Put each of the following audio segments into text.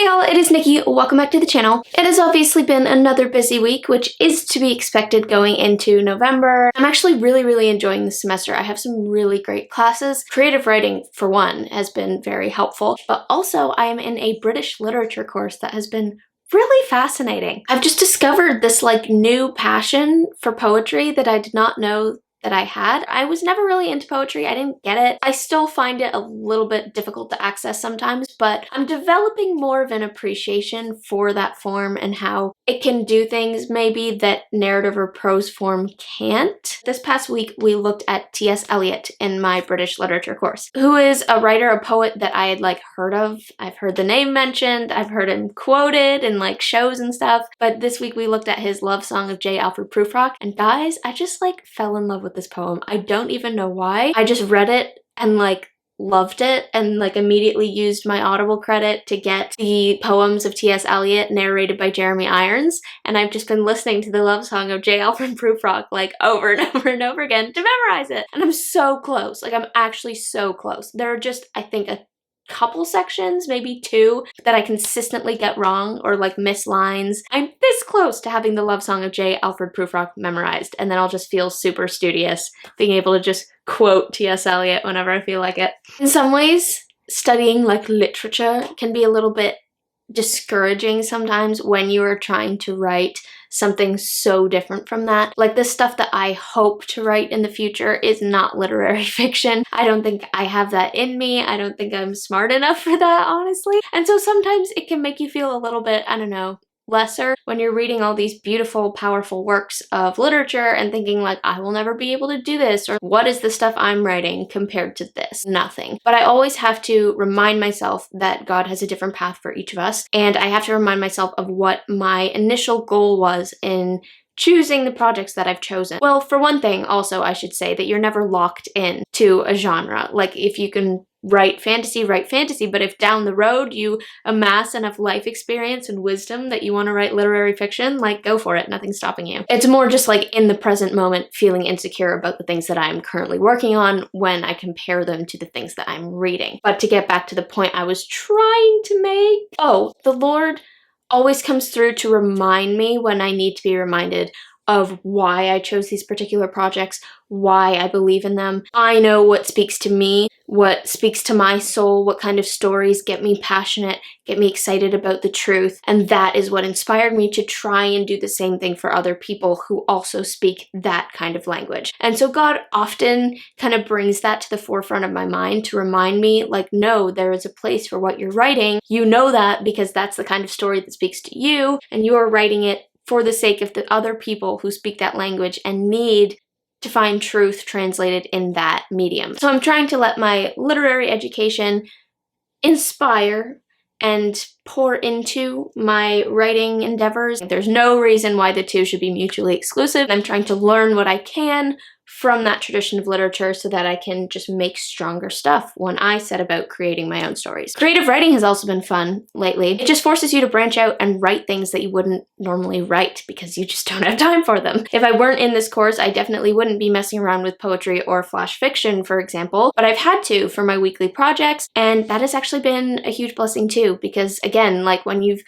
Hey y'all, it is Nikki. Welcome back to the channel. It has obviously been another busy week, which is to be expected going into November. I'm actually really enjoying this semester. I have some really great classes. Creative writing, for one, has been very helpful, but also I am in a British literature course that has been really fascinating. I've just discovered this new passion for poetry that I did not know that I had. I was never really into poetry. I didn't get it. I still find it a little bit difficult to access sometimes, but I'm developing more of an appreciation for that form and how it can do things maybe that narrative or prose form can't. This past week, we looked at T.S. Eliot in my British literature course, who is a writer, a poet that I had heard of. I've heard the name mentioned, I've heard him quoted in shows and stuff, but this week we looked at his love song of J. Alfred Prufrock, and guys, I just fell in love with this poem. I don't even know why. I just read it and loved it and immediately used my Audible credit to get the poems of T.S. Eliot narrated by Jeremy Irons, and I've just been listening to the love song of J. Alfred Prufrock over and over and over again to memorize it. And I'm so close. I'm actually so close. There are just, I think, a couple sections, maybe two, that I consistently get wrong or miss lines. I'm this close to having the love song of J. Alfred Prufrock memorized, and then I'll just feel super studious being able to just quote T.S. Eliot whenever I feel like it. In some ways, studying literature can be a little bit discouraging sometimes when you are trying to write something so different from that. The stuff that I hope to write in the future is not literary fiction. I don't think I have that in me. I don't think I'm smart enough for that, honestly. And so sometimes it can make you feel a little bit, I don't know, lesser when you're reading all these beautiful, powerful works of literature and thinking I will never be able to do this, or what is the stuff I'm writing compared to this? Nothing. But I always have to remind myself that God has a different path for each of us, and I have to remind myself of what my initial goal was in choosing the projects that I've chosen. Well, for one thing, also, I should say that you're never locked in to a genre. If you can write fantasy, but if down the road you amass enough life experience and wisdom that you want to write literary fiction, go for it, nothing's stopping you. It's more just in the present moment feeling insecure about the things that I'm currently working on when I compare them to the things that I'm reading. But to get back to the point I was trying to make, the Lord always comes through to remind me when I need to be reminded of why I chose these particular projects, why I believe in them. I know what speaks to me, what speaks to my soul, what kind of stories get me passionate, get me excited about the truth, and that is what inspired me to try and do the same thing for other people who also speak that kind of language. And so God often kind of brings that to the forefront of my mind to remind me, no, there is a place for what you're writing. You know that because that's the kind of story that speaks to you, and you are writing it for the sake of the other people who speak that language and need to find truth translated in that medium. So I'm trying to let my literary education inspire and pour into my writing endeavors. There's no reason why the two should be mutually exclusive. I'm trying to learn what I can from that tradition of literature so that I can just make stronger stuff when I set about creating my own stories. Creative writing has also been fun lately. It just forces you to branch out and write things that you wouldn't normally write because you just don't have time for them. If I weren't in this course, I definitely wouldn't be messing around with poetry or flash fiction, for example, but I've had to for my weekly projects, and that has actually been a huge blessing too, because again, when you've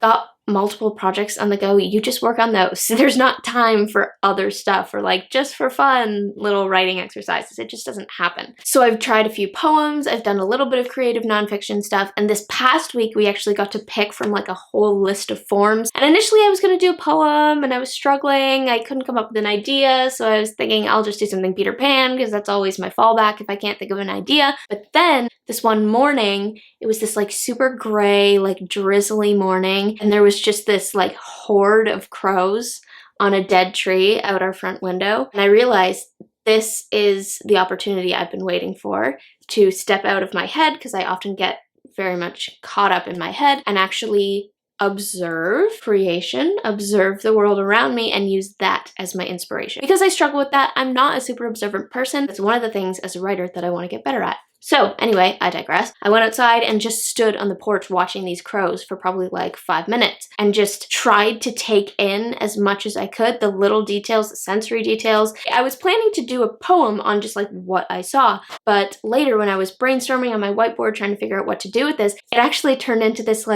got multiple projects on the go, you just work on those. There's not time for other stuff or just for fun little writing exercises. It just doesn't happen. So I've tried a few poems, I've done a little bit of creative nonfiction stuff, and this past week we actually got to pick from a whole list of forms. And initially I was going to do a poem and I was struggling. I couldn't come up with an idea, so I was thinking I'll just do something Peter Pan because that's always my fallback if I can't think of an idea. But then this one morning, it was this super gray, drizzly morning, and there was just this horde of crows on a dead tree out our front window. And I realized this is the opportunity I've been waiting for to step out of my head, because I often get very much caught up in my head, and actually observe creation, observe the world around me, and use that as my inspiration. Because I struggle with that, I'm not a super observant person. It's one of the things as a writer that I want to get better at. So anyway, I digress. I went outside and just stood on the porch watching these crows for probably 5 minutes and just tried to take in as much as I could, the little details, the sensory details. I was planning to do a poem on just what I saw, but later when I was brainstorming on my whiteboard trying to figure out what to do with this, it actually turned into this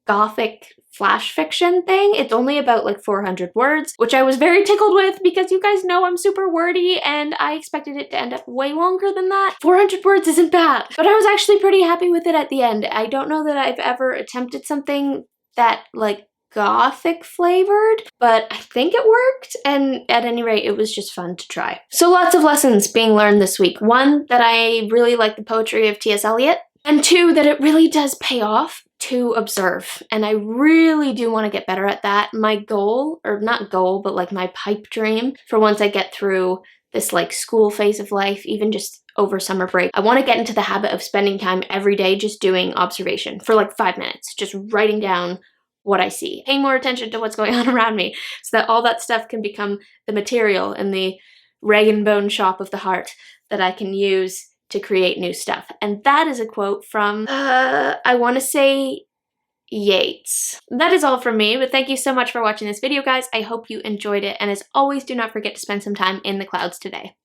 gothic flash fiction thing. It's only about like 400 words, which I was very tickled with because you guys know I'm super wordy and I expected it to end up way longer than that. 400 words isn't bad, but I was actually pretty happy with it at the end. I don't know that I've ever attempted something that like gothic flavored, but I think it worked, and at any rate it was just fun to try. So lots of lessons being learned this week. One, that I really like the poetry of T.S. Eliot, and two, that it really does pay off to observe, and I really do want to get better at that. My goal, or not goal, but like my pipe dream for once I get through this like school phase of life, even just over summer break, I want to get into the habit of spending time every day just doing observation for like 5 minutes, just writing down what I see, paying more attention to what's going on around me, so that all that stuff can become the material in the rag and bone shop of the heart that I can use to create new stuff. And that is a quote from, I want to say Yeats. That is all from me, but thank you so much for watching this video, guys. I hope you enjoyed it, and as always, do not forget to spend some time in the clouds today.